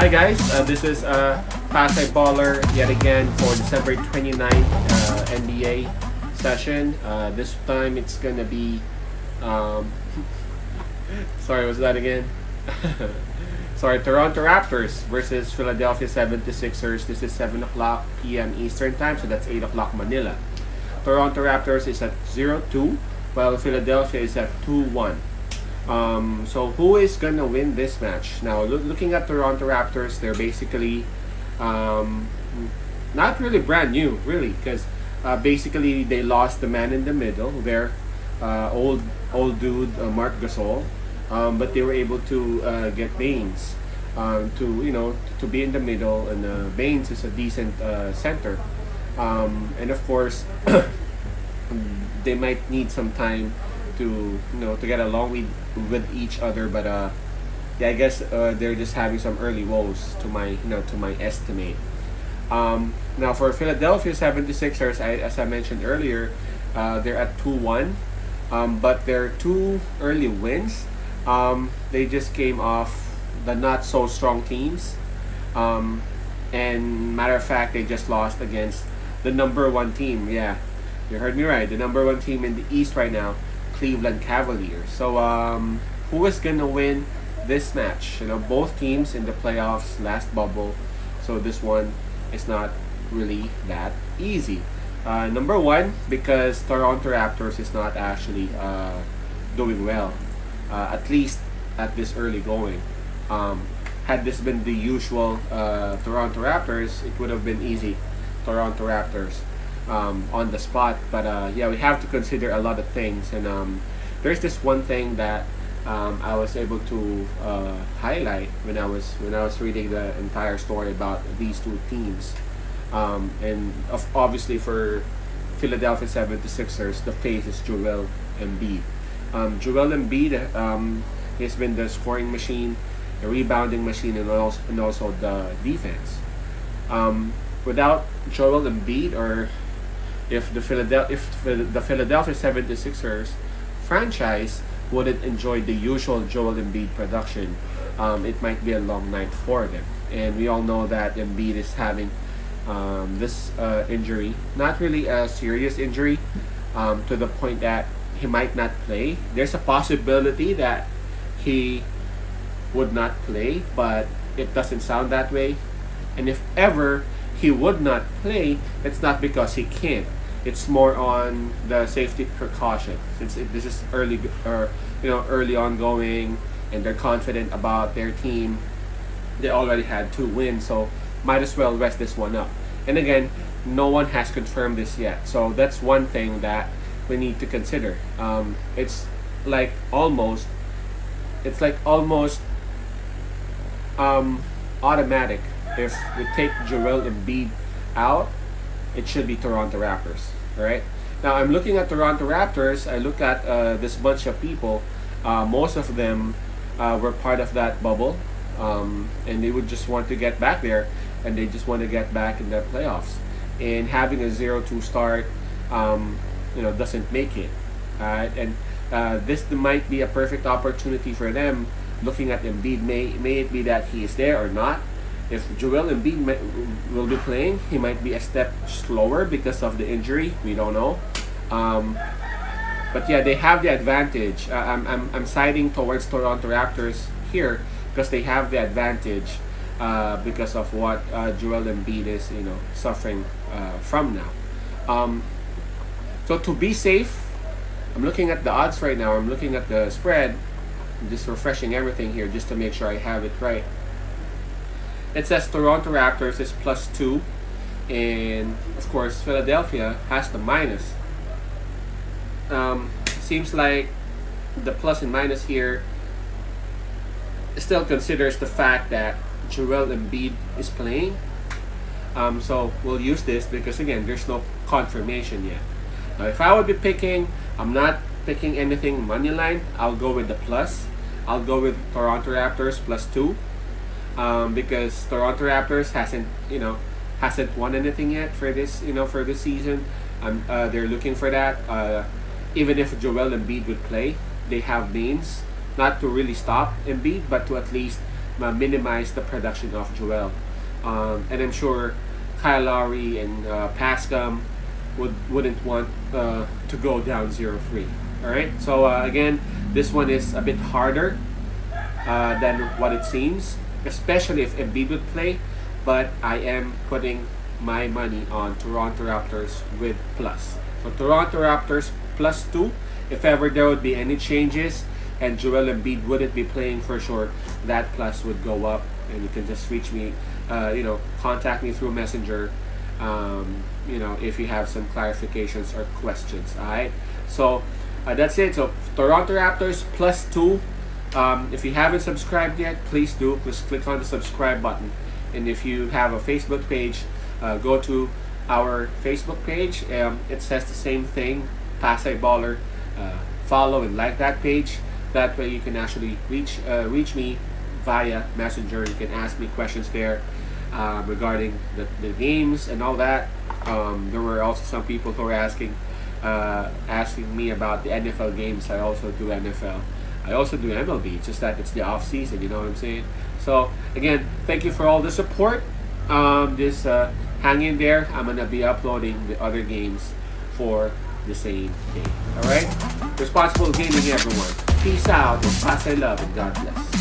Hi guys, this is Pasay Baller yet again for December 29th NBA session. This time it's gonna be sorry, what's that again? Sorry, Toronto Raptors versus Philadelphia 76ers. This is 7 o'clock p.m. Eastern Time, so that's 8 o'clock Manila. Toronto Raptors is at 0-2, while Philadelphia is at 2-1. So who is gonna win this match? Now, looking at Toronto Raptors, they're basically not really brand new, really, because basically they lost the man in the middle, their old dude Marc Gasol, but they were able to get Baines to be in the middle, and Baines is a decent center, and of course they might need some time to get along with each other, but yeah, I guess they're just having some early woes to my estimate. Now for Philadelphia 76ers, as I mentioned earlier, they're at 2-1, but their two early wins, they just came off the not so strong teams, and matter of fact, they just lost against the number one team. Yeah, you heard me right, the number one team in the East right now, Cleveland Cavaliers. So who is gonna win this match? Both teams in the playoffs last bubble, so this one is not really that easy. Number one, because Toronto Raptors is not actually doing well, at least at this early going. Had this been the usual Toronto Raptors, it would have been easy. Toronto Raptors on the spot, but yeah, we have to consider a lot of things, and there's this one thing that I was able to highlight when I was reading the entire story about these two teams, and obviously for Philadelphia 76ers, the face is Joel Embiid. Joel Embiid has been the scoring machine, the rebounding machine, and also the defense. Without Joel Embiid, or if the Philadelphia 76ers franchise wouldn't enjoy the usual Joel Embiid production, it might be a long night for them. And we all know that Embiid is having this injury, not really a serious injury, to the point that he might not play. There's a possibility that he would not play, but it doesn't sound that way. And if ever he would not play, it's not because he can't. It's more on the safety precaution. Since this is early ongoing, and they're confident about their team, they already had 2 wins, so might as well rest this one up. And again, no one has confirmed this yet, so that's one thing that we need to consider. It's like almost automatic. If we take Joel Embiid out, it should be Toronto Raptors. Right now, I'm looking at Toronto Raptors. I look at this bunch of people. Most of them were part of that bubble, and they would just want to get back there, and they just want to get back in the playoffs. And having a 0-2 start, doesn't make it. And this might be a perfect opportunity for them. Looking at Embiid, may it be that he is there or not. If Joel Embiid will be playing, he might be a step slower because of the injury. We don't know. But yeah, they have the advantage. I'm siding towards Toronto Raptors here because they have the advantage because of what Joel Embiid is suffering from now. So to be safe, I'm looking at the odds right now. I'm looking at the spread. I'm just refreshing everything here just to make sure I have it right. It says Toronto Raptors is +2, and of course Philadelphia has the minus. Seems like the plus and minus here still considers the fact that Joel Embiid is playing. So we'll use this because again, there's no confirmation yet. Now, if I would be picking, I'm not picking anything money line. I'll go with the plus. I'll go with Toronto Raptors +2. Because Toronto Raptors hasn't won anything yet for this season. They're looking for that. Even if Joel Embiid would play, they have means not to really stop Embiid, but to at least minimize the production of Joel. And I'm sure Kyle Lowry and Pascam wouldn't want to go down 0-3. All right. So again, this one is a bit harder than what it seems, especially if Embiid would play. But I am putting my money on Toronto Raptors with plus. So Toronto Raptors +2. If ever there would be any changes and Joel Embiid wouldn't be playing for sure, that plus would go up. And you can just reach me, contact me through Messenger, if you have some clarifications or questions. Alright, so that's it. So Toronto Raptors +2. If you haven't subscribed yet, please do. Just click on the subscribe button. And if you have a Facebook page, go to our Facebook page. It says the same thing, Pasay Baller. Follow and like that page. That way you can actually reach me via Messenger. You can ask me questions there regarding the games and all that. There were also some people who were asking me about the NFL games. I also do NFL. I also do MLB. It's just that it's the off season. You know what I'm saying? So again, thank you for all the support. Just hang in there. I'm gonna be uploading the other games for the same day. All right. Responsible gaming, everyone. Peace out and pass I love and God bless.